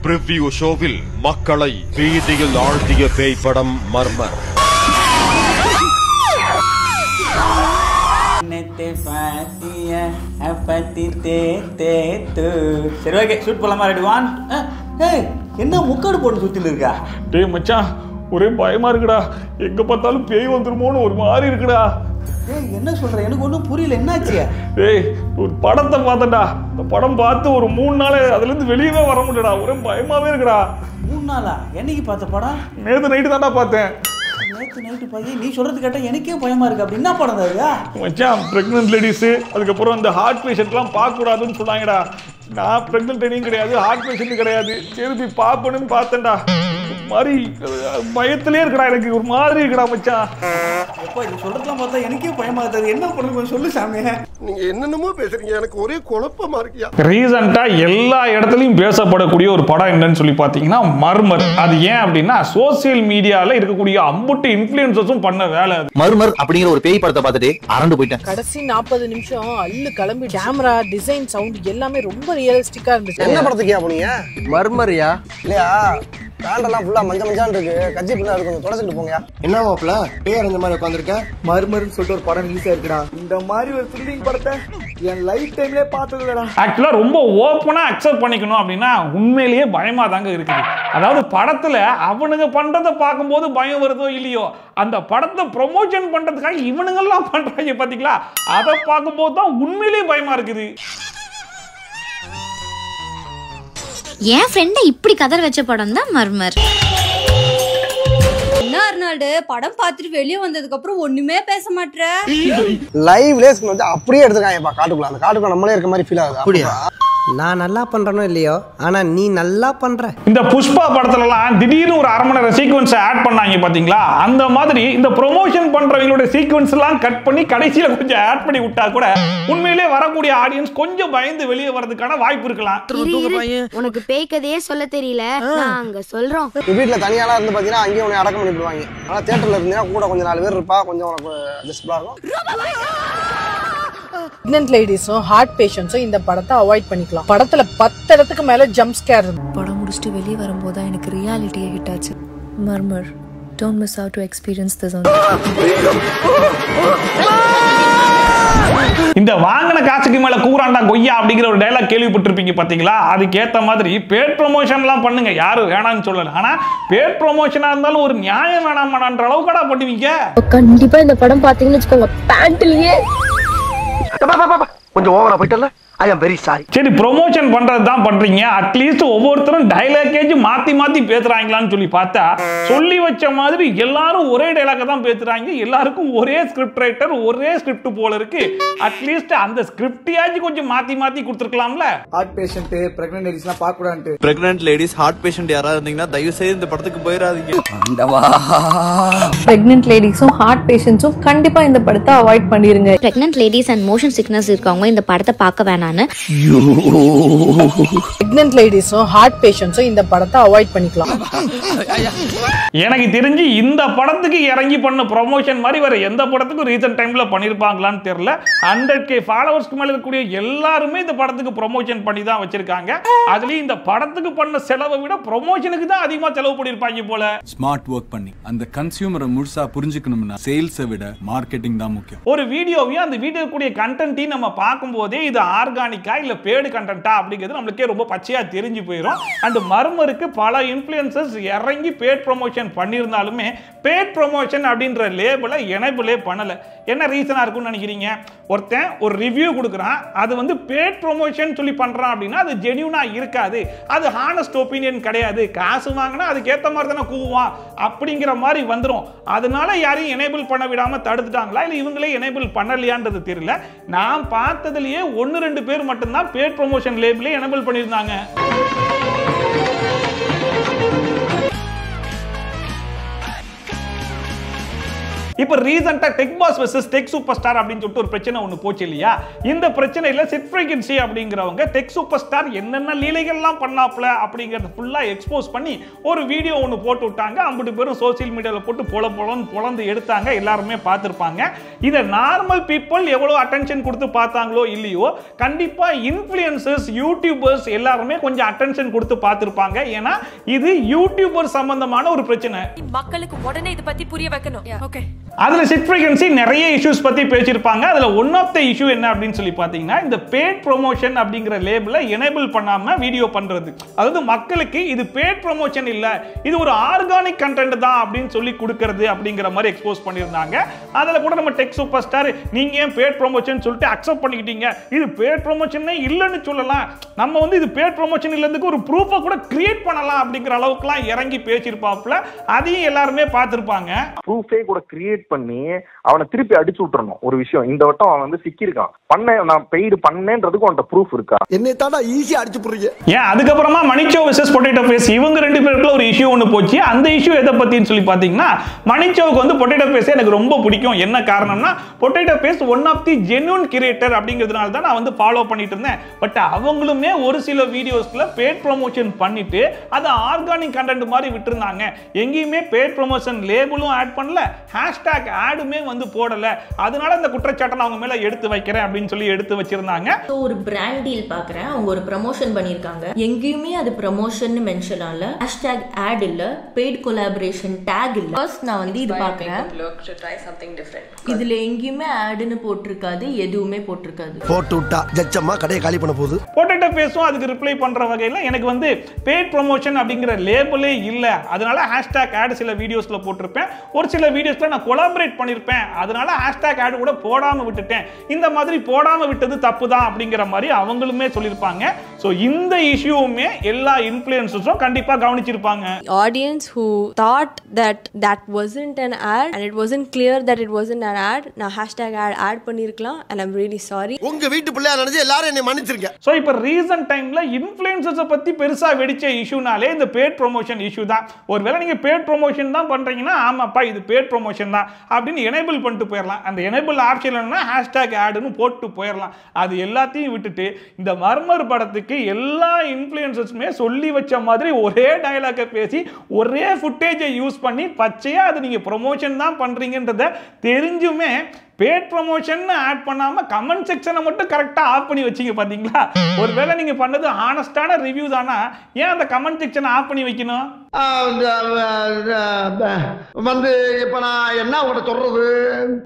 பிரிவியூ ஷோவில் மக்களை வீதியில் ஆழ்த்திய பேய் படம் மர்மர். சரி ஓகே ஷூட் போலாமா? ரெடி 1. என்ன முக்காடு போட்டு சுத்திட்டு இருக்கா? டேய் மச்சான், ஒரே பயமா இருக்குடா. எங்க பார்த்தாலும் பேய் வந்துருமோன்னு ஒரு மாதிரி இருக்குடா. ஏய் என்ன சொல்ற? எனக்கு ஒன்றும் புரியல, என்னாச்சு? டேய் ஒரு படத்தை பார்த்தேன்டா. இந்த படம் பார்த்து ஒரு 3 நாள் அதுல இருந்து வெளியவே வர முடியலடா. ஒரே பயமாவே இருக்குடா. 3 நாளா? என்னைக்கு பார்த்த படம்? நேத்து நைட்டு தான்டா பார்த்தேன். நேற்று நைட்டு பார்த்து நீ சொல்றது கேட்டா எனக்கே பயமா இருக்கு. அப்படி என்ன படம் தான் மச்சான்? பிரெக்னன்ட் லேடிஸ், அதுக்கப்புறம் இந்த ஹார்ட் பேஷண்ட்லாம் பார்க்க கூடாதுன்னு சொன்னாங்கடா. நான் பிரெக்னன்ட் லேடியும் கிடையாது, ஹார்ட் பேஷண்ட் கிடையாது. திருப்பி பார்ப்பணும்னு பார்த்தேன்டா. மாதிரி பயத்திலே இருக்கடா. எனக்கு ஒரு மாதிரி இருக்கடா மச்சான். எப்போ நீ சொல்றதெல்லாம் பார்த்தா எனக்கே பயமா இருக்குது. என்ன பண்ணுங்க சொல்லு சாமி. நீங்க என்னென்னமோ பேசுறீங்க, எனக்கு ஒரே குழப்பமா இருக்கியா. ரீசெண்டா எல்லா இடத்துலயும் பேசப்படக்கூடிய ஒரு படம் என்னன்னு சொல்லி பாத்தீங்கன்னா மர்மர். அது ஏன் அப்படின்னா சோசியல் மீடியால இருக்கக்கூடிய அம்புட்டு இன்ஃப்ளூயன்சர்ஸும் பண்ண வேலை. மர்மர் அப்படிங்கிற ஒரு பேய் படத்தை பார்த்துட்டு அரண்டு போயிட்டேன். கடைசி 40 நிமிஷம் அல்லு கிளம்பி கேமரா டிசைன் சவுண்ட் எல்லாமே ரொம்ப ரியலிஸ்டிக்கா இருந்துச்சு. என்ன படத்துக்கியா போனீங்க? மர்மரியா இல்லையா? பேண்டெல்லாம் ஃபுல்லா மஞ்சான்னு இருக்கு. கட்சி பிள்ளை இருக்கு, கொஞ்சம் தொடச்சிட்டு போங்க. என்ன மாப்பிள பேய் அடைஞ்ச மாதிரி உட்காந்துருக்க? மர்மர்னு சொல்லிட்டு ஒரு படம் ரிலீஸ் ஆயிருக்குடா. இந்த மாதிரி ஒரு த்ரில்லிங் படத்தை என் லைஃப் டைம்லயே பார்த்தது இல்லடா. ஆக்சுவலா ரொம்ப ஓப்பனா அக்செப்ட் பண்ணிக்கணும் அப்படின்னா உண்மையிலேயே பயமா தாங்க இருக்குது. அதாவது படத்துல அவனுங்க பண்றதை பார்க்கும்போது பயம் வருதோ இல்லையோ, அந்த படத்தை ப்ரொமோஷன் பண்றதுக்காக இவனுங்கெல்லாம் பண்றாங்க பாத்தீங்களா, அதை பார்க்கும்போது தான் உண்மையிலேயே பயமா இருக்குது. என் ஃப்ரெண்டை இப்படி கதற வச்ச படம் தான் மர்மர். என்ன அர்னால்டு, படம் பார்த்துட்டு வெளியே வந்ததுக்கு அப்புறம் ஒண்ணுமே பேச மாட்டேற. லைவ் லேஸ் வந்து அப்படியே எடுத்துக்காங்கப்பா காட்டுக்குள்ள. அந்த காட்டுக்குள்ள நம்மளே இருக்க மாதிரி ஃபீல் ஆகுது. அப்படியா? நான் நல்லா பண்றனோ இல்லையோ, ஆனா நீ நல்லா பண்ற. இந்த புஷ்பா படத்துல எல்லாம் திடீர்னு ஒரு 1/2 மணி நேரம் சீக்வன்ஸ் ஆட் பண்ணாங்க பாத்தீங்களா, அந்த மாதிரி இந்த ப்ரொமோஷன் பண்றவங்களோட சீக்வன்ஸ் எல்லாம் கட் பண்ணி கடைசியில கொஞ்சம் ஆட் பண்ணி விட்டா கூட உண்மையிலே வரக்கூடிய ஆடியன்ஸ் கொஞ்சம் பயந்து வெளியே வரதுக்கான வாய்ப்பு இருக்கலாம். உனக்கு பேய் கதையே சொல்ல தெரியல, நாங்க சொல்றோம். வீட்டுல தனியாலாம் இருந்து பாத்தீங்கன்னா அங்கேயே உன்னை அடக்கம் பண்ணிடுவாங்க. ஆனா தியேட்டர்ல இருந்தீங்கன்னா கூட கொஞ்சம் 4 பேர் இருப்பா, கொஞ்சம் உனக்கு அட்ஜஸ்டபிளா இருக்கும். பிரெக்னன்ட் லேடிஸும் ஹார்ட் பேஷண்ட்ஸும் இந்த படத்தை அவாய்ட் பண்ணிக்கலாம். படத்துல 10 இடத்துக்கு மேல ஜம்ப் ஸ்கேர் இருக்கு. படம் முடிச்சுட்டு வெளியே வரும்போது எனக்கு ரியாலிட்டியே ஹிட் ஆச்சு. Murmur, don't miss out to experience this. இந்த வாங்கின காசுக்கு மேல கூறாண்டா கொய்யா அப்படிங்கிற ஒரு டயலாக் கேள்விப்பட்டிருப்பீங்க பாத்தீங்களா. அதுக்கேற்ற மாதிரி பேட் ப்ரொமோஷன்லாம் பண்ணுங்க, யாரும் வேணாம்னு சொல்லல. ஆனா பேட் ப்ரொமோஷனா இருந்தாலும் ஒரு நியாயம் வேணாமான்ற அளவுக்கு பண்ணுவீங்க. கண்டிப்பா இந்த படம் பாத்தீங்கன்னு வச்சுக்கோங்க, பேண்ட்லயே கொஞ்சம் ஓவரா போயிட்டல. I am very sorry. சரி, ப்ரொமோஷன் பண்றது தான் பண்றீங்க, அட்லீஸ்ட் ஒவ்வொருத்தரும் டைலாக்கேஜ் மாத்தி மாத்தி பேசுறாங்களான்னு சொல்லி பார்த்தா சொல்லி வச்ச மாதிரி எல்லாரும் ஒரே டைலாக தான் பேசுறாங்க. எல்லாருக்கும் ஒரே ஸ்கிரிப்ட் ரைட்டர், ஒரே ஸ்கிரிப்ட் போல இருக்கு. அட்லீஸ்ட் அந்த ஸ்கிரிப்டையாச்சு கொஞ்சம் மாத்தி மாத்தி கொடுத்துருக்கலாம்ல. ஹார்ட் பேஷண்ட், பிரெக்னன்ட் லேடிஸ்லாம் பார்க்க கூடாது. பிரெக்னன்ட் லேடிஸ், ஹார்ட் பேஷண்ட் யாராவது இருந்தீங்கன்னா தயவு செய்து இந்த படத்துக்கு போயிடாதீங்க. பிரெக்னன்ட் லேடிஸும் ஹார்ட் பேஷண்ட்ஸும் கண்டிப்பா இந்த படத்தை அவாய்ட் பண்ணிருங்க. Pregnant ladies and motion sickness இருக்கவங்க இந்த படத்தை பார்க்க வேணாம். பிரெக்னன்ட் லேடிஸும் ஹார்ட் பேஷண்ட்ஸும் இந்த படத்தை அவாய்ட் பண்ணிக்கலாம். எனக்கு தெரிஞ்சு இந்த படத்துக்கு இறங்கி பண்ண ப்ரொமோஷன் மாதிரி வேற எந்த படத்துக்கும் ரீசன்ட் டைம்ல பண்ணிருப்பாங்களான்னு தெரியல. 100K ஃபாலோவர்ஸ்க்கு மேல இருக்கக்கூடிய எல்லாருமே இந்த படத்துக்கு ப்ரொமோஷன் பண்ணி தான் வச்சிருக்காங்க. அதுலயும் இந்த படத்துக்கு பண்ண செலவை விட ப்ரொமோஷனுக்கு தான் அதிகமா செலவு பண்ணிருப்பாங்க போல. ஸ்மார்ட் ஒர்க் பண்ணி அந்த கன்சியூமரை முழுசா புரிஞ்சுக்கணும்னா சேல்ஸை விட மார்க்கெட்டிங் தான் முக்கியம். ஒரு வீடியோவையும் அந்த வீடியோ கூடிய கண்டென்ட்டையும் நம்ம பார்க்கும்போதே இது ஆர்கானிக்கா இல்ல பேடு கண்டென்ட்டா அப்படிங்கிறது நம்மளுக்கே ரொம்ப பச்சையா தெரிஞ்சு போயிடும். அண்ட் மர்மருக்கு பல இன்ஃப்ளூயன்சர்ஸ் இறங்கி பேட் ப்ரொமோஷன் பண்ணியிருந்தாலுமே பேட் ப்ரொமோஷன் அப்படின்ற லேபிளை எனேபிளே பண்ணல. என்ன ரீசனா இருக்கும்னு நினைக்கிறீங்க? ஒருத்தன் ஒரு ரிவ்யூ கொடுக்குறான், அது வந்து பேட் ப்ரொமோஷன் சொல்லி பண்றான் அப்படின்னா அது ஜெனியூனா இருக்காது, அது ஹானஸ்ட் ஒப்பீனியன் கிடையாது. காசு வாங்கினா அதுக்கேற்ற மாதிரி தானே கூவான் அப்படிங்கிற மாதிரி வந்துடும். அதனால யாரையும் எனேபிள் பண்ண விடாம தடுத்துட்டாங்களா இல்லை இவங்களே எனேபிள் பண்ணலையான்றது தெரியல. நான் பார்த்ததுலயே 1-2 பேர் மட்டும்தான் பேட் ப்ரொமோஷன் லேபிளே எனேபிள் பண்ணியிருந்தாங்க. இப்போ ரீசெண்டா tech pass versus tech super star அப்படின்னு சொல்லிட்டு ஒரு பிரச்சனை ஒன்று போச்சு இல்லையா? இந்த பிரச்சனையில சிட் ஃப்ரீக்வன்சி அப்படிங்கிறவங்க டெக் சூப்பர் ஸ்டார் என்னென்ன லீலைகள்லாம் பண்ணாப்ல அப்படிங்கறத ஃபுல்லா எக்ஸ்போஸ் பண்ணி ஒரு வீடியோ ஒன்று போட்டு விட்டாங்க. 50 பேரும் சோசியல் மீடியால போட்டு பொலந்து எடுத்தாங்க. எல்லாருமே பார்த்திருப்பாங்க. இதை நார்மல் பீப்புள் எவ்வளவு அட்டென்ஷன் கொடுத்து பார்த்தாங்களோ இல்லையோ, கண்டிப்பா இன்ஃப்ளூயன்சர்ஸ் யூடியூபர்ஸ் எல்லாருமே கொஞ்சம் அட்டென்ஷன் கொடுத்து பார்த்திருப்பாங்க. ஏன்னா இது யூடியூபர் சம்பந்தமான ஒரு பிரச்சனை. மக்களுக்கு உடனே இத பத்தி புரிய வைக்கணும். ஓகே, அதுல சிட் ஃப்ரீக்வன்சி நிறைய இஷ்யூஸ் பத்தி பேசியிருப்பாங்க. அதுல ஒன் ஆஃப் த இஷ்யூ என்ன அப்படின்னு சொல்லி பாத்தீங்கன்னா, இந்த பேட் ப்ரொமோஷன் அப்படிங்கிற லேபிளை எனேபிள் பண்ணாம வீடியோ பண்றது. அதாவது மக்களுக்கு இது பேட் ப்ரொமோஷன் இல்ல, இது ஒரு ஆர்கானிக் கண்டென்ட் தான் அப்படின்னு சொல்லி கொடுக்கிறது அப்படிங்கிற மாதிரி எக்ஸ்போஸ் பண்ணியிருந்தாங்க. அதுல கூட நம்ம டெக் சூப்பர் ஸ்டார் நீங்க ஏன் பேட் ப்ரொமோஷன் சொல்லிட்டு அக்செப்ட் பண்ணிக்கிட்டீங்க, இது பேட் ப்ரொமோஷனே இல்லைன்னு சொல்லலாம், நம்ம வந்து இது பேட் ப்ரொமோஷன் இல்லதுக்கு ஒரு ப்ரூஃபை கூட கிரியேட் பண்ணலாம் அப்படிங்கிற அளவுக்குலாம் இறங்கி பேசியிருப்பாப்ல. அதையும் எல்லாருமே பார்த்திருப்பாங்க. ப்ரூஃபே கூட கிரியேட் பண்ணி அவனை திருப்பி அடிச்சு விட்டுறணும். ஒரு விஷயம் இந்த வட்டம் அவன் வந்து சிக்கியிருக்கான், நான் பெய்டு பண்ணேன்றதுக்கு அவன்கிட்ட ப்ரூஃப் இருக்கா? என்னை தாண்டா ஈஸியா அடிச்சு போடுறீங்க. ஏன் அதுக்கப்புறமா மணிச்சோ வெர்சஸ் பொட்டேட்டோ ஃபேஸ் இவங்க ரெண்டு பேருக்குள்ள ஒரு இஷ்யூ ஒன்று போச்சு. அந்த இஷ்யூ எதை பத்தின்னு சொல்லி பாத்தீங்கன்னா, மணிச்சோவுக்கு வந்து பொட்டேட்டோ ஃபேஸ் எனக்கு ரொம்ப பிடிக்கும். என்ன காரணம்னா, Potato Face one of the genuine creator அப்படிங்கிறதுனால தான் நான் வந்து ஃபாலோ பண்ணிட்டு இருந்தேன். பட் அவங்களுமே ஒரு சில வீடியோஸ்ல பேட் ப்ரொமோஷன் பண்ணிட்டு அது ஆர்கானிக் கண்டென்ட் மாதிரி விட்டுருந்தாங்க. எங்கேயுமே பேட் ப்ரொமோஷன் லேபிளும் ஆட் பண்ணல, ஹேஷ்டாக் ஆடுமே வந்து போடல. அதனால இந்த குற்றச்சாட்டை அவங்க மேல எடுத்து வைக்கிறேன் அப்படின்னு சொல்லி எடுத்து வச்சிருந்தாங்க. ஒரு பிராண்ட் டீல் பார்க்குறேன், அவங்க ஒரு ப்ரமோஷன் பண்ணியிருக்காங்க. எங்கேயுமே அது ப்ரமோஷன் மென்ஷன் ஆகல, ஹேஷ்டாக் ஆட் இல்ல, பெய்ட் கொலாபரேஷன் டேக் இல்ல. ஃபர்ஸ்ட் நான் வந்து இது பார்க்குறேன், இதுல எங்கேயுமே ஆடுன்னு போட்டிருக்காது, எதுவுமே போட்டிருக்காது. போட்டு விட்டா ஜச்சம்மா கடையை காலி பண்ண போகுது. பொட்டேட்டோ ஃபேஸும் அதுக்கு ரிப்ளை பண்ற வகையில் எனக்கு வந்து பெய்ட் ப்ரொமோஷன் அப்படிங்கிற லேபிளே இல்ல, அதனால ஹேஷ்டாக் ஆட் சில வீடியோஸ்ல போட்டிருப்பேன், ஒரு சில வீடியோஸ்ல நான் கொலாபரேட் பண்ணிருப்பேன், அதனால ஹேஷ்டாக் ஆட் கூட போடாம விட்டுட்டேன், இந்த மாதிரி போடாம விட்டது தப்பு தான் அப்படிங்கிற மாதிரி அவங்களுமே சொல்லியிருப்பாங்க. சோ இந்த இஷ்யூவுமே எல்லா இன்ஃப்ளூயன்சர்ஸும் கண்டிப்பா கவனிச்சிருப்பாங்க. Audience who thought that wasn't an ad and it wasn't clear that it wasn't an ad, நான் ஹேஷ்டாக் ஆட் பண்ணிருக்கலாம் and I'm really sorry. உங்க வீட்டு பிள்ளையா நினைச்சு எல்லாரும் என்னை மன்னிச்சிருங்க. சோ இப்போ ரீசன்ட் டைம்ல இன்ஃப்ளூயன்சர்ஸை பத்தி பெருசா வெடிச்ச இஷ்யூனாலே இந்த பேட் ப்ரொமோஷன் இஷ்யூ தான். ஒருவேளை நீங்க பேட் ப்ரொமோஷன் தான் பண்றீங்கன்னா, ஆமாப்பா இது பேட் ப்ரொமோஷன் தான் அப்படின்னு எனேபிள் பண்ணிட்டு போயிடலாம். அந்த எனேபிள் ஆப்ஷன் என்னன்னா ஹேஷ்டாக் ஆடுன்னு போட்டு போயிடலாம். அது எல்லாத்தையும் விட்டுட்டு இந்த மர்மர் படத்துக்கு எல்லா இன்ஃப்ளூயன்சர்ஸுமே சொல்லி வச்ச மாதிரி ஒரே டயலாக்கை பேசி ஒரே ஃபுட்டேஜை யூஸ் பண்ணி பச்சையா அது நீங்க ப்ரொமோஷன் தான் பண்றீங்கன்றத தெரிஞ்சுமே பேட் ப்ரமோஷன் ஆட் பண்ணாம கமெண்ட் செக்ஷனை மட்டும் கரெக்டா ஆஃப் பண்ணி வச்சீங்க பாத்தீங்களா? ஒருவேளை நீங்க பண்ணது ஹானஸ்டான ரிவ்யூ தானா, ஏன் அந்த கமெண்ட் செக்ஷனை ஆஃப் பண்ணி வைக்கணும்? வந்து இப்ப நான் என்ன உங்கள்ட்ட சொல்றது?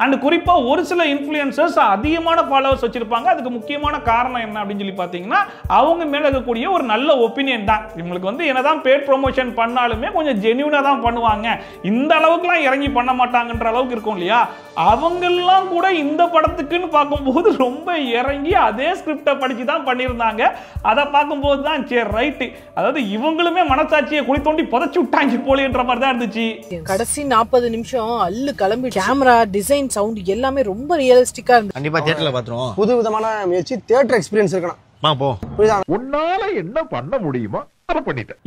அண்ட் குறிப்பா ஒரு சில இன்ஃப்ளூயன்சர்ஸ் அதிகமான ஃபாலோவர்ஸ் வச்சிருப்பாங்க. அதுக்கு முக்கியமான காரணம் என்ன அப்படின்னு சொல்லி பாத்தீங்கன்னா, அவங்க மேல இருக்கக்கூடிய ஒரு நல்ல ஒப்பீனியன் தான். இவங்களுக்கு வந்து என்னதான் பேட் ப்ரொமோஷன் பண்ணாலுமே கொஞ்சம் ஜென்யூனா தான் பண்ணுவாங்க, இந்த அளவுக்குலாம் இறங்கி பண்ண மாட்டாங்கன்ற அளவுக்கு இருக்கும் இல்லையா? அவங்கெல்லாம் கூட இந்த படத்துக்குன்னு பார்க்கும்போது ரொம்ப இறங்கி அதே ஸ்கிரிப்டை படிச்சு தான் பண்ணியிருந்தாங்க. அதை பார்க்கும்போது தான் சரி ரைட்டு, அதாவது இவங்களுமே மனசாட்சியை குழி தோண்டி புதைச்சு விட்டாங்க போலேன்ற மாதிரி தான் இருந்துச்சு. கடைசி 40 நிமிஷம் அல்லு கிளம்பி கேமரா டிசைன் சவுண்ட் எல்லாமே ரொம்ப ரியலிஸ்டிக்கா இருந்துச்சு. கண்டிப்பா தியேட்டர்ல பாத்துறோம். புது விதமான முயற்சி, தியேட்டர் எக்ஸ்பீரியன்ஸ் இருக்கணும். உன்னால என்ன பண்ண முடியுமோ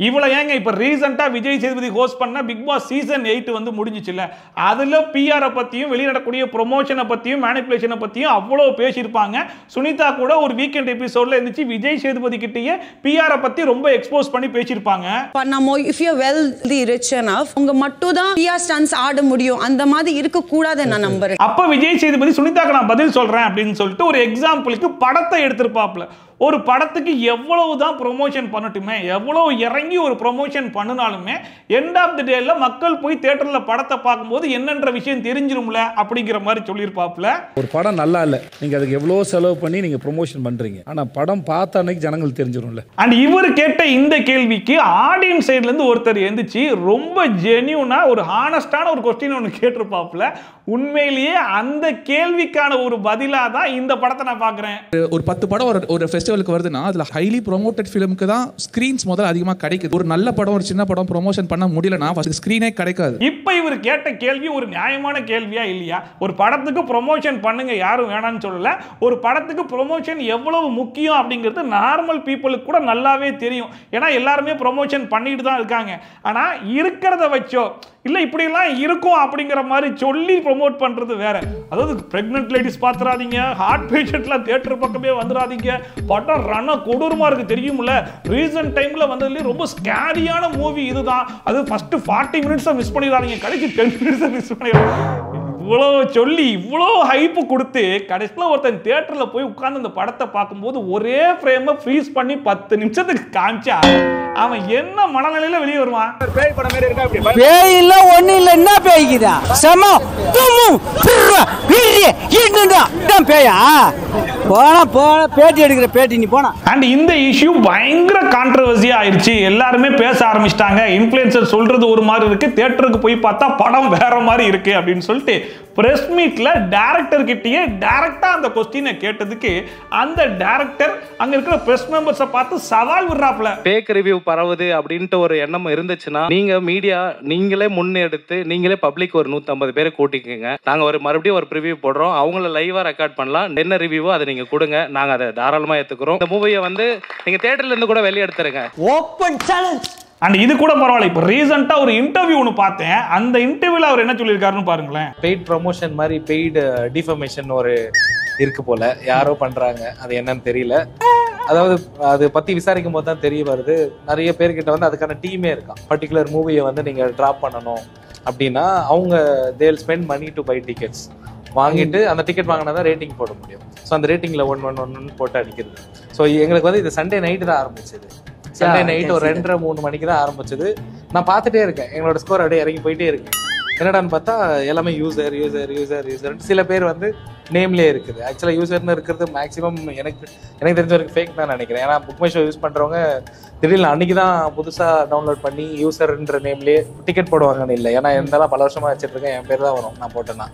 இவ்வளவு ஏங்க இப்ப ரீசெண்டா விஜய் சேதுபதி ஹோஸ்ட் பண்ண பிக் பாஸ் சீசன் 8 வந்து முடிஞ்சிச்சுல, அதுல பிஆர் பத்தியும் வெளியிடக்கூடிய ப்ரொமோஷனை பத்தியும் மேனிபுலேஷனை பத்தியும் அவ்வளவு பேசியிருப்பாங்க. சுனிதா கூட ஒரு வீக்கெண்ட் எபிசோட்ல இருந்துச்சு, விஜய் சேதுபதி கிட்டயே பிஆர் பத்தி ரொம்ப எக்ஸ்போஸ் பண்ணி பேசியிருப்பாங்க. நம்ம if you wealthy rich enough உங்க மட்டும் தான் பிஆர் ஸ்டன்ஸ் ஆட முடியும், அந்த மாதிரி இருக்க கூடாது நான் நம்புறேன். அப்ப விஜய் சேதுபதி சுனிதாக்கு நான் பதில் சொல்றேன் அப்படின்னு சொல்லிட்டு ஒரு எக்ஸாம்பிளுக்கு படத்தை எடுத்திருப்பாப்ல. ஒரு படத்துக்கு எவ்வளவுதான் ப்ரொமோஷன் பண்ணட்டுமே, எவ்வளவு இறங்கி ஒரு ப்ரொமோஷன் பண்ணினாலுமே எண்ட் ஆஃப் தி டேல மக்கள் போய் தியேட்டர்ல படத்தை பார்க்கும்போது என்னன்ற விஷயம் தெரிஞ்சிரும்ல அப்படிங்கிற மாதிரி சொல்லியிருப்பாப்ல. ஒரு படம் நல்லா இல்ல, நீங்க அதுக்கு எவ்வளவு செலவு பண்ணி நீங்க ப்ரொமோஷன் பண்றீங்க, ஆனா படம் பார்த்த அன்னைக்கு ஜனங்களுக்கு தெரிஞ்சிரும்ல. அண்ட் இவர் கேட்ட இந்த கேள்விக்கு ஆடியன்ஸ் சைடுல இருந்து ஒருத்தர் எந்திரிச்சு ரொம்ப ஜென்யூனா ஒரு ஹானஸ்டான ஒரு கொஸ்டின் ஒன்று கேட்டிருப்பாப்ல. உண்மையிலேயே அந்த கேள்விக்கான ஒரு பதிலா தான் இந்த படத்தை நான் பார்க்கிறேன். ஒரு 10 படம் ஒரு ஃபெஸ்டிவலுக்கு வருதுன்னா அதுல ஹைலி ப்ரொமோட்டட் ஃபிலிமுக்கு தான் ஸ்கிரீன்ஸ் முதல்ல அதிகமா கிடைக்குது. ஒரு நல்ல படம் ஒரு சின்ன படம் ப்ரொமோஷன் பண்ண முடியலனா ஃபர்ஸ்ட் ஸ்கிரீனே கிடைக்காது. இப்போ இவர் கேட்ட கேள்வி ஒரு நியாயமான கேள்வியா இல்லையா? ஒரு படத்துக்கு ப்ரொமோஷன் பண்ணுங்க, யாரும் வேணாம்னு சொல்லல. ஒரு படத்துக்கு ப்ரொமோஷன் எவ்வளவு முக்கியம் அப்படிங்கிறது நார்மல் பீப்புளுக்கு கூட நல்லாவே தெரியும். ஏன்னா எல்லாருமே ப்ரொமோஷன் பண்ணிட்டு தான் இருக்காங்க. ஆனா இருக்கிறத வச்சோ இல்லை இப்படிலாம் இருக்கும் அப்படிங்கிற மாதிரி சொல்லி ப்ரொமோட் பண்ணுறது வேற. அதாவது ப்ரெக்னென்ட் லேடிஸ் பார்த்துறாதீங்க, ஹார்ட் பேஷண்ட்லாம் தியேட்டர் பக்கமே வந்துடாதீங்க, படம் ரன கொடூரமாக இருக்குது தெரியுமில்ல. ரீசன்ட் டைமில் வந்ததுலேயே ரொம்ப ஸ்கேரியான மூவி இதுதான். அது ஃபஸ்ட்டு 40 மினிட்ஸை மிஸ் பண்ணிடாதீங்க, கடைசி 10 மினிட்ஸை மிஸ் பண்ணிடாதீங்க. இவ்வளோ சொல்லி இவ்வளோ ஹைப்பு கொடுத்து கடைசியில் ஒருத்தன் தியேட்டரில் போய் உட்கார்ந்து அந்த படத்தை பார்க்கும்போது ஒரே ஃப்ரேமை ஃப்ரீஸ் பண்ணி 10 நிமிஷத்துக்கு காமிச்சா அவன் என்ன மனநிலையில வெளியே வருவான்? பேய் படம் மாதிரி இருக்கா? அப்படி பேய் இல்ல ஒண்ணு இல்ல, என்ன பேய்க்குதா செம பேயா போனா பேட்டி எடுக்கிற பேட்டி நீ போனா. அண்ட் இந்த இஷ்யூ பயங்கர கான்ட்ரவர்சியா ஆயிடுச்சு. எல்லாருமே பேச ஆரம்பிச்சிட்டாங்க. இன்ஃப்ளூயன்சர் சொல்றது ஒரு மாதிரி இருக்கு, தியேட்டருக்கு போய் பார்த்தா படம் வேற மாதிரி இருக்கு அப்படின்னு சொல்லிட்டு பிரஸ் மீட்ல டைரக்டர் கிட்டயே டைரக்டா அந்த கொஸ்டினை கேட்டதுக்கு அந்த டைரக்டர் அங்க இருக்கிற பிரஸ் மெம்பர்ஸை பார்த்து சவால் விடுறாப்ல. ஃபேக் ரிவ்யூ பரவுது அப்படின்ட்டு ஒரு எண்ணம் இருந்துச்சுன்னா நீங்க மீடியா நீங்களே முன்னெடுத்து நீங்களே பப்ளிக் ஒரு 150 பேரை கூட்டிக்கங்க. நாங்க மறுபடியும் ஒரு ப்ரிவியூ போடுறோம், அவங்கள லைவா ரெக்கார்ட் பண்ணலாம். என்ன ரிவ்யூவோ அதை நீங்க கொடுங்க, நாங்க அதை தாராளமா ஏத்துக்கிறோம். இந்த மூவியை நீங்க தியேட்டர்ல இருந்து கூட வெளியே எடுத்துருங்க. Open challenge. அண்ட் இது கூட பரவாயில்ல. இப்போ ரீசெண்டா ஒரு இன்டர்வியூ ஒன்று பார்த்தேன். அந்த இன்டர்வியூல அவர் என்ன சொல்லியிருக்காருன்னு பாருங்களேன். பெய்ட் ப்ரொமோஷன் மாதிரி பெய்டு டிஃபர்மேஷன் ஒரு இருக்கு போல, யாரோ பண்றாங்க, அது என்னன்னு தெரியல. அதாவது அது பத்தி விசாரிக்கும் போது தான் தெரிய வருது, நிறைய பேர்கிட்ட அதுக்கான டீமே இருக்கான். பர்டிகுலர் மூவியை நீங்க டிராப் பண்ணணும் அப்படின்னா அவங்க they'll spend money to buy tickets வாங்கிட்டு அந்த டிக்கெட் வாங்கினா தான் ரேட்டிங் போட முடியும். ஸோ அந்த ரேட்டிங்ல 1 போட்டு அடிக்கிறது. ஸோ எங்களுக்கு இது சண்டே நைட்டு தான் ஆரம்பிச்சது. சண்டே நைட் ஒரு 2:30-3 மணிக்கு தான் ஆரம்பிச்சது. நான் பார்த்துட்டே இருக்கேன், எங்களோட ஸ்கோர் அப்படியே இறங்கி போயிட்டே இருக்கேன். என்னடான்னு பார்த்தா எல்லாமே யூசர் யூசர் யூசர் யூசர். சில பேர் நேம்லேயே இருக்குது. ஆக்சுவலாக யூசர்னு இருக்கிறது மேக்ஸிமம் எனக்கு தெரிஞ்ச வரைக்கும் ஃபேக் தான் நினைக்கிறேன். ஏன்னா புக் மை ஷோ யூஸ் பண்ணுறவங்க திடீர்னு அன்றைக்கி தான் புதுசாக டவுன்லோட் பண்ணி யூசர்ன்ற நேம்லேயே டிக்கெட் போடுவாங்கன்னு இல்லை. ஏன்னா இருந்தாலும் பல வருஷமாக வச்சுட்ருக்கேன், என் பேர் தான் வரும் நான் போட்டேன்னா.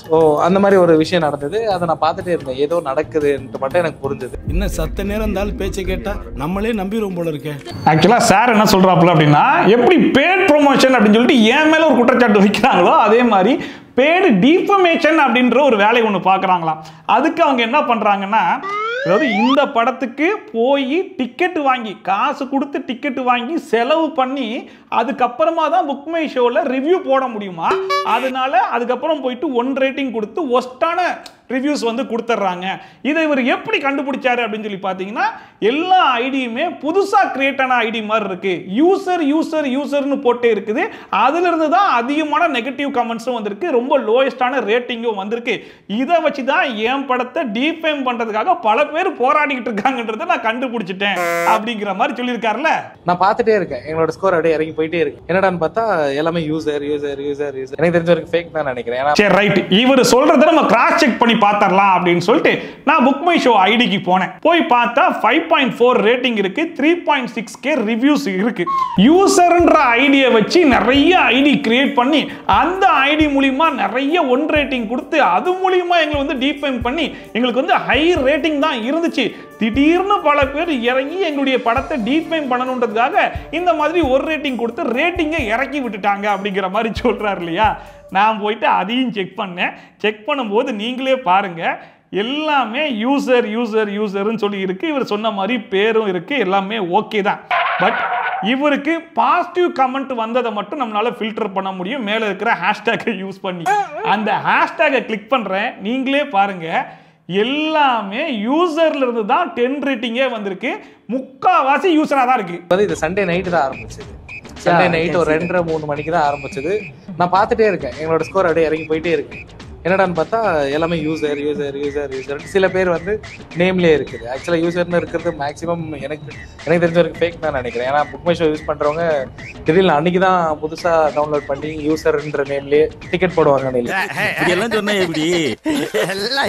ஸோ அந்த மாதிரி ஒரு விஷயம் நடந்தது. அதை நான் பார்த்துட்டே இருந்தேன், ஏதோ நடக்குதுன்ட்டு மட்டும் எனக்கு புரிஞ்சுது. இன்னும் சத்த நேரம் இருந்தாலும் பேச்சை கேட்டால் நம்மளே நம்பிடுவோம் போல இருக்கேன். ஆக்சுவலாக சார் என்ன சொல்கிறாப்புல அப்படின்னா, எப்படி பேட் ப்ரொமோஷன் அப்படின்னு சொல்லிட்டு என் மேலே ஒரு குற்றச்சாட்டு வைக்கிறாங்களோ அதே மாதிரி பேடு டிஃபர்மேஷன் அப்படின்ற ஒரு வேலை ஒன்று பார்க்குறாங்களாம். அதுக்கு அவங்க என்ன பண்ணுறாங்கன்னா, அதாவது இந்த படத்துக்கு போய் டிக்கெட்டு வாங்கி காசு கொடுத்து டிக்கெட்டு வாங்கி செலவு பண்ணி அதுக்கப்புறமா தான் புக் மை ஷோவில் ரிவ்யூ போட முடியுமா. அதனால அதுக்கப்புறம் போயிட்டு 1 ரேட்டிங் கொடுத்து ஒஸ்டான ரிவ்யூஸ் கொடுத்துட்றாங்க. இதை இவர் எப்படி கண்டுபிடிச்சாரு அப்படின்னு சொல்லி பார்த்தீங்கன்னா, எல்லா ஐடியுமே புதுசாக கிரியேட் ஆன ஐடி மாதிரி இருக்கு. யூசர் யூசர் யூசர்னு போட்டே இருக்குது. அதிலிருந்து தான் அதிகமான நெகட்டிவ் கமெண்ட்ஸும் வந்திருக்கு, ரொம்ப லோயஸ்டான ரேட்டிங்கும் வந்திருக்கு. இதை வச்சு தான் என் படத்தை டீஃபேம் பண்ணுறதுக்காக பல பேர் போராடிக்கிட்டு இருக்காங்கன்றதை நான் கண்டுபிடிச்சிட்டேன் அப்படிங்கிற மாதிரி சொல்லியிருக்காருல்ல. நான் பார்த்துட்டே இருக்கேன், எங்களோட ஸ்கோர் அப்படியே இறங்கி போயிட்டே இருக்கு. என்னடான்னு பார்த்தா எல்லாமே யூசர் யூசர் யூசர் யூசர். எனக்கு தெரிஞ்ச வரைக்கும் ஃபேக் தான் நினைக்கிறேன். சரி ரைட், இவர் சொல்றதை நம்ம கிராஸ் செக் பண்ணி பார்த்தரலாம் அப்படின்னு சொல்லிட்டு நான் புக் மை ஷோ ஐடிக்கு போனேன். போய் பார்த்தா 5.4 ரேட்டிங் இருக்கு, 3.6K ரிவ்யூஸ் இருக்கு. யூசர்ன்ற ஐடியை வச்சு நிறைய ஐடி கிரியேட் பண்ணி அந்த ஐடி மூலியமா நிறைய 1 ரேட்டிங் கொடுத்து அது மூலியமா எங்களை டீஃபேம் பண்ணி எங்களுக்கு ஹை ரேட்டிங் தான் இருந்துச்சு. திடீர்னு பல பேர் இறங்கி எங்களுடைய படத்தை டீஃபேம் பண்ணணுன்றதுக்காக இந்த மாதிரி 1 ரேட்டிங் கொடுத்து ரேட்டிங்கை இறக்கி விட்டுட்டாங்க அப்படிங்கிற மாதிரி சொல்றாரு இல்லையா. நான் போயிட்டு அதையும் செக் பண்ணேன். செக் பண்ணும்போது நீங்களே பாருங்க, எல்லாமே யூசர் யூசர் யூசர்னு சொல்லி இருக்கு. இவர் சொன்ன மாதிரி பேரும் இருக்கு, எல்லாமே ஓகே தான். பட் இவருக்கு பாசிட்டிவ் கமெண்ட் வந்ததை மட்டும் நம்மளால ஃபில்டர் பண்ண முடியும் மேல இருக்கிற ஹேஷ்டேக்கை யூஸ் பண்ணி. அந்த ஹேஷ்டேக்கை கிளிக் பண்றேன், நீங்களே பாருங்க, எல்லாமே யூசர்ல இருந்து தான் 10 ரேட்டிங்கே வந்திருக்கு. முக்காவாசி யூசரா தான் இருக்கு. இது சண்டே நைட்டு தான் ஆரம்பிச்சது. சண்டே நைட் ஒரு 2:30-3 மணிக்கு தான் ஆரம்பிச்சது. நான் பார்த்துட்டே இருக்கேன், எங்களோட ஸ்கோர் அப்படியே இறங்கி போயிட்டே இருக்கு. என்னடான்னு பார்த்தா எல்லாமே யூசர் யூசர் யூசர் யூசர். சில பேர் நேம்லேயே இருக்குது. ஆக்சுவலாக யூசர்னு இருக்கிறது மேக்ஸிமம் எனக்கு தெரிஞ்ச வரைக்கும் ஃபேக் தான் நினைக்கிறேன். ஏன்னா புக் மை ஷோ யூஸ் பண்ணுறவங்க திடீர்னு அன்றைக்கி தான் புதுசாக டவுன்லோட் பண்ணி யூசர்ன்ற நேம்லேயே டிக்கெட் போடுவாங்கன்னு இல்லை. எல்லாம் சொன்னா எப்படி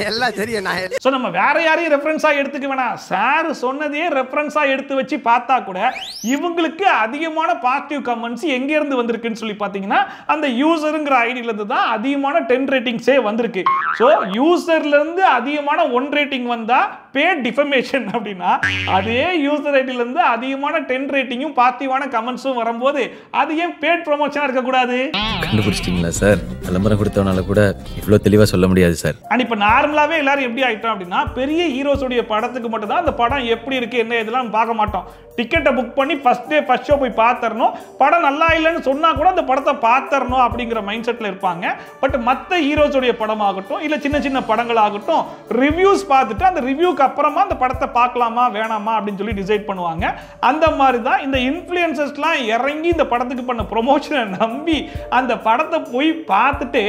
எல்லாம் தெரியும். ஸோ நம்ம வேற யாரையும் ரெஃபரன்ஸாக எடுத்துக்க வேணாம். சார் சொன்னதையே ரெஃபரன்ஸாக எடுத்து வச்சு பார்த்தா கூட இவங்களுக்கு அதிகமான பாசிட்டிவ் கமெண்ட்ஸ் எங்கேருந்து வந்திருக்குன்னு சொல்லி பார்த்தீங்கன்னா, அந்த யூசருங்கிற ஐடியிலேருந்து தான் அதிகமான 10 ரேட்டிங்ஸே வந்திருக்கு. ஸோ யூசர்ல இருந்து அதிகமான 1 ரேட்டிங் வந்தா பேட் டிஃபமேஷன் அப்படின்னா அதே யூசர் ஐடில இருந்து அதிகமான 10 ரேட்டிங்கும் பாசிட்டிவான கமெண்ட்ஸும் வரும்போது அது ஏன் பேட் ப்ரமோஷனா இருக்க கூடாது? கண்டுபிடிச்சிட்டீங்களா சார்? விளம்பரம் கொடுத்தவனால கூட இவ்வளவு தெளிவா சொல்ல முடியாது சார். அண்ட் இப்ப நார்மலாவே எல்லாரும் எப்படி ஆயிட்டோம் அப்படின்னா பெரிய ஹீரோஸோட படத்துக்கு மட்டும் தான் அந்த படம் எப்படி இருக்கு என்ன இதெல்லாம் பார்க்க மாட்டோம். டிக்கெட்டை புக் பண்ணி ஃபர்ஸ்ட் டே ஃபர்ஸ்ட் ஷோ போய் பார்த்தறணும். படம் நல்லா இல்லைன்னு சொன்னா கூட அந்த படத்தை பார்த்தறணும் அப்படிங்கிற மைண்ட் செட்ல இருப்பாங்க. பட் மற்ற ஹீரோஸோட படமாகட்டும் இல்ல சின்ன சின்ன படங்கள் ஆகட்டும் ரிவ்யூஸ் பார்த்துட்டு அந்த ரிவ்யூக்கு அப்புறமா அந்த படத்தை பார்க்கலாமா வேணாமா அப்படின்னு சொல்லி டிசைட் பண்ணுவாங்க. அந்த மாதிரி தான் இந்த இன்ஃப்ளூயன்சர்ஸ்லாம் இறங்கி இந்த படத்துக்கு பண்ண ப்ரொமோஷனை நம்பி அந்த படத்தை போய் பார்த்துட்டு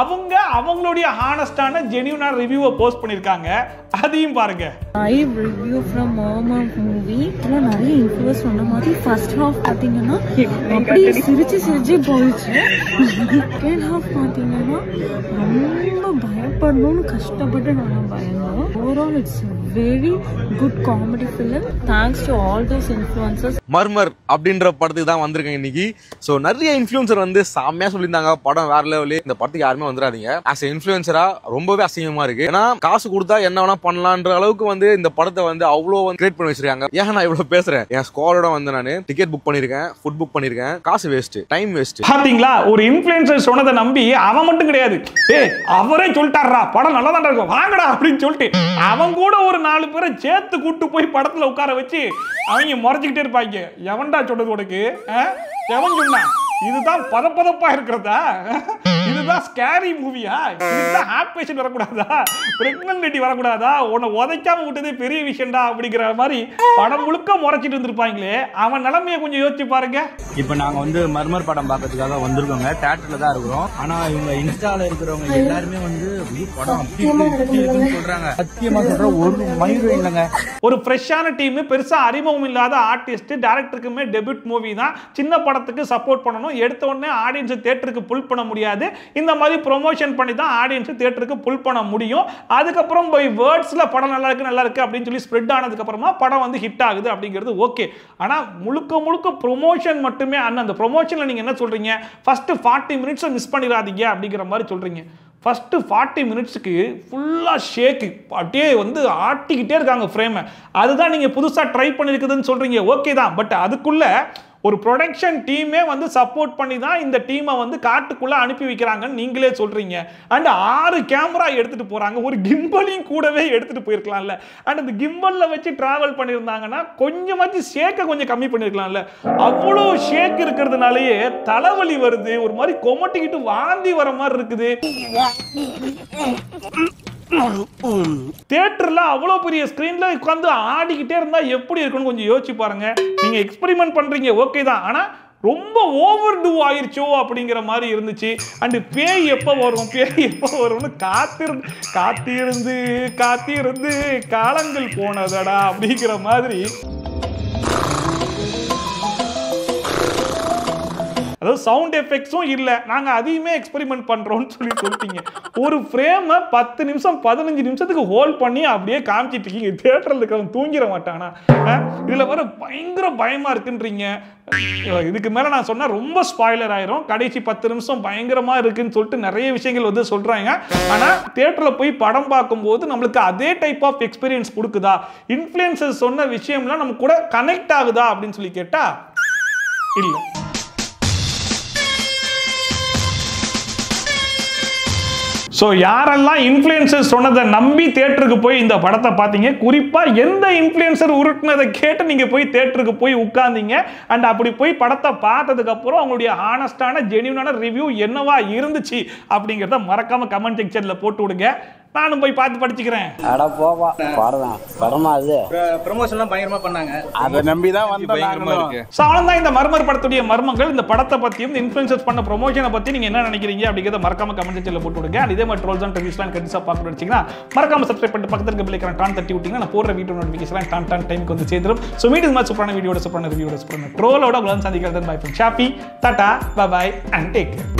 அவங்க அவங்களுடைய ஹானஸ்டான ஜெனியூனான ரிவ்யூவை போஸ்ட் பண்ணியிருக்காங்க. அதையும் பாருங்க. லைவ் ரிவ்யூ ஃப்ரம் மர்மர் மூவி இதெல்லாம் நிறைய இன்ஃப்ளூயன்ஸ் சொன்ன மாதிரி ஃபர்ஸ்ட் ஹாஃப் பார்த்தீங்கன்னா அப்படியே சிரிச்சு போயிடுச்சு. செகண்ட் ஹாஃப் பார்த்தீங்கன்னா ரொம்ப பயப்படணும்னு கஷ்டப்பட்டு நான் பயந்தோம். Overall it's very good comedy film. Thanks to all those influencers. Murmur அப்படின்ற படத்துக்கு தான் வந்திருக்கேன் இன்னைக்கு. ஸோ நிறைய இன்ஃப்ளூயன்சர் வந்து செம்மையா சொல்லியிருந்தாங்க படம் வேற லெவலு, இந்த படத்துக்கு யாருமே வந்துடாதீங்க. ஆஸ் இன்ஃப்ளூயன்சரா ரொம்பவே அசிங்கமா இருக்கு. ஏன்னா காசு கொடுத்தா என்ன வேணா பண்ணலான்ற அளவுக்கு வந்து இந்த படத்தை வந்து அவ்வளோ கிரியேட் பண்ணி வச்சிருக்காங்க. ஏன் நான் இவ்வளவு பேசுறேன்? என் ஸ்குவாடோட வந்து நான் டிக்கெட் புக் பண்ணிருக்கேன், ஃபுட் புக் பண்ணிருக்கேன், காசு வேஸ்ட், டைம் வேஸ்ட். பாத்தீங்களா, ஒரு இன்ஃப்ளூயன்சர் சொன்னதை நம்பி அவன் மட்டும் கிடையாது, அவரே சொல்லிட்டாரா படம் நல்லா தான் இருக்கும் வாங்கடா அப்படின்னு சொல்லிட்டு அவன் கூட ஒரு 4 பேரை சேர்த்து கூட்டு போய் படத்துல உட்கார வச்சு அவங்க முறைச்சிக்கிட்டே இருப்பாங்க. எவன்டா சொல்றது உனக்கு? எவன் சொன்னா? இதுதான் பதப்பதப்பா இருக்கிறதா? இதுதான் ஸ்கேரி மூவியா? இதுதான் ஹார்ட் பேஷண்ட் வரக்கூடாதா? பிரெக்னன்ட் லேடி வரக்கூடாதா? உன்னை உதைக்காம விட்டதே பெரிய விஷயம்டா அப்படிங்கிற மாதிரி படம் முழுக்க முறைச்சிட்டு இருந்திருப்பாங்களே. அவன் நிலைமையை கொஞ்சம் யோசிச்சு பாருங்க. இப்ப நாங்க வந்து மர்மர் படம் பார்க்கறதுக்காக வந்திருக்கோங்க. தியேட்டர்ல தான் இருக்கிறோம். ஆனா இவங்க இன்ஸ்டால இருக்கிறவங்க எல்லாருமே வந்து படம் அப்படி சொல்றாங்க. சத்தியமா சொல்ற ஒரு மயிரும் இல்லைங்க. ஒரு ஃப்ரெஷ்ஷான டீம், பெருசா அறிமுகம் இல்லாத ஆர்டிஸ்ட், டைரக்டருக்குமே டெபியூட் மூவி தான். சின்ன படத்துக்கு சப்போர்ட் பண்ணணும். எடுத்த உடனே ஆடியன்ஸ் தியேட்டருக்கு புல் பண்ண முடியாது. இந்த மாதிரி ப்ரொமோஷன் பண்ணி தான் ஆடியன்ஸ் தியேட்டருக்கு புல் பண்ண முடியும். அதுக்கப்புறம் போய் வேர்ட்ஸ்ல படம் நல்லா இருக்கு அப்படின்னு சொல்லி ஸ்ப்ரெட் ஆனதுக்கு அப்புறமா படம் வந்து ஹிட் ஆகுது அப்படிங்கிறது ஓகே. ஆனா முழுக்க ப்ரொமோஷன் மட்டுமே. அந்த ப்ரொமோஷன்ல நீங்க என்ன சொல்றீங்க? ஃபர்ஸ்ட் 40 மினிட்ஸ் மிஸ் பண்ணிடாதீங்க அப்படிங்கிற மாதிரி சொல்றீங்க. ஃபர்ஸ்ட் 40 மினிட்ஸ்க்கு ஃபுல்லா ஷேக்கு அப்படியே வந்து ஆட்டிக்கிட்டே இருக்காங்க ஃப்ரேமை. அதுதான் நீங்க புதுசா ட்ரை பண்ணிருக்குதுன்னு சொல்றீங்க. ஓகே தான். பட் அதுக்குள்ள ஒரு ப்ரொடக்ஷன் டீமே வந்து சப்போர்ட் பண்ணி தான் இந்த டீமை வந்து காட்டுக்குள்ள அனுப்பி வைக்கிறாங்கன்னு நீங்களே சொல்றீங்க. அண்ட் 6 கேமரா எடுத்துட்டு போறாங்க. ஒரு கிம்பலையும் கூடவே எடுத்துட்டு போயிருக்கலாம்ல. அண்ட் அந்த கிம்பல்ல வச்சு டிராவல் பண்ணியிருந்தாங்கன்னா கொஞ்சமாச்சு ஷேக்கை கொஞ்சம் கம்மி பண்ணிருக்கலாம்ல. அவ்வளோ ஷேக் இருக்கிறதுனாலயே தலைவலி வருது, ஒரு மாதிரி கொமட்டிக்கிட்டு வாந்தி வர மாதிரி இருக்குது. தியேட்டர்ல அவ்வளவு பெரிய ஸ்கிரீன்ல உட்கார்ந்து ஆடிக்கிட்டே இருந்தா எப்படி இருக்குன்னு கொஞ்சம் யோசிச்சு பாருங்க. நீங்க எக்ஸ்பெரிமெண்ட் பண்றீங்க ஓகே தான், ஆனா ரொம்ப ஓவர் டூ ஆயிருச்சோ அப்படிங்கிற மாதிரி இருந்துச்சு. அண்ட் பேய் எப்போ வரும்னு காத்திருந்து காலங்கள் போனதடா அப்படிங்கிற மாதிரி. அதாவது சவுண்ட் எஃபெக்ட்ஸும் இல்லை, நாங்கள் அதையுமே எக்ஸ்பெரிமெண்ட் பண்ணுறோம்னு சொல்லிட்டீங்க. ஒரு ஃப்ரேமை 10 நிமிஷம் 15 நிமிஷத்துக்கு ஹோல்ட் பண்ணி அப்படியே காமிச்சிட்டு இருக்கீங்க. தியேட்டரில் இருக்கிறவங்க தூங்கிட மாட்டானா? இதில் வர பயங்கர பயமாக இருக்குன்றீங்க. இதுக்கு மேலே நான் சொன்னால் ரொம்ப ஸ்பாய்லர் ஆயிரும். கடைசி 10 நிமிஷம் பயங்கரமாக இருக்குன்னு சொல்லிட்டு நிறைய விஷயங்கள் வந்து சொல்கிறாங்க. ஆனால் தியேட்டரில் போய் படம் பார்க்கும்போது நம்மளுக்கு அதே டைப் ஆஃப் எக்ஸ்பீரியன்ஸ் கொடுக்குதா? இன்ஃப்ளூயன்சர் சொன்ன விஷயம்லாம் நம்ம கூட கனெக்ட் ஆகுதா அப்படின்னு சொல்லி கேட்டால் இல்லை. ஸோ யாரெல்லாம் இன்ஃப்ளூயன்சர் சொன்னதை நம்பி தியேட்டருக்கு போய் இந்த படத்தை பார்த்தீங்க, குறிப்பாக எந்த இன்ஃப்ளூயன்சர் உருட்டுனதை கேட்டு நீங்கள் போய் தியேட்டருக்கு போய் உட்கார்ந்தீங்க, அண்ட் அப்படி போய் படத்தை பார்த்ததுக்கப்புறம் அவங்களுடைய ஹானஸ்டான ஜென்யூனான ரிவ்யூ என்னவா இருந்துச்சு அப்படிங்கிறத மறக்காம கமெண்ட் செக்ஷனில் போட்டு விடுங்க. நானும் போய் பார்த்து படிச்சுக்கிறேன். அட போவா படமா அது ப்ரமோஷன்லாம் பயங்கரமா பண்ணாங்க. அதை நம்பி தான் பயங்கரமா இருக்கு. ஸோ அவ்வளோதான் இந்த மர்மர் படத்துடைய மர்மங்கள். இந்த படத்தை பற்றியும் இந்த இன்ஃப்ளூயன்சர்ஸ் பண்ண ப்ரொமோஷனை பற்றி நீங்கள் என்ன நினைக்கிறீங்க அப்படிங்கிறத மறக்காம கமெண்ட் செக்ஷனில் போட்டு விடுங்க. இதே மாதிரி ட்ரோல்ஸ் அண்ட் ரிவ்யூஸ்லாம் கண்டிப்பாக பார்க்கணும்னு வச்சிங்கன்னா மறக்காம சப்ஸ்கிரைப் பண்ணிட்டு பக்கத்தில் இருக்க பெல் ஐகானை டான் தட்டி விட்டீங்கன்னா நான் போடுற வீடியோ நோட்டிஃபிகேஷன் டான் டைமுக்கு வந்து சேர்ந்துடும். ஸோ மீண்டும் மாதிரி சூப்பரான வீடியோட சூப்பரான ரிவ்யூட சூப்பரான ட்ரோலோட உலகம் சந்திக்கிறது. பை ஃப்ரம் ஷாப்பி, tata, bye and take care.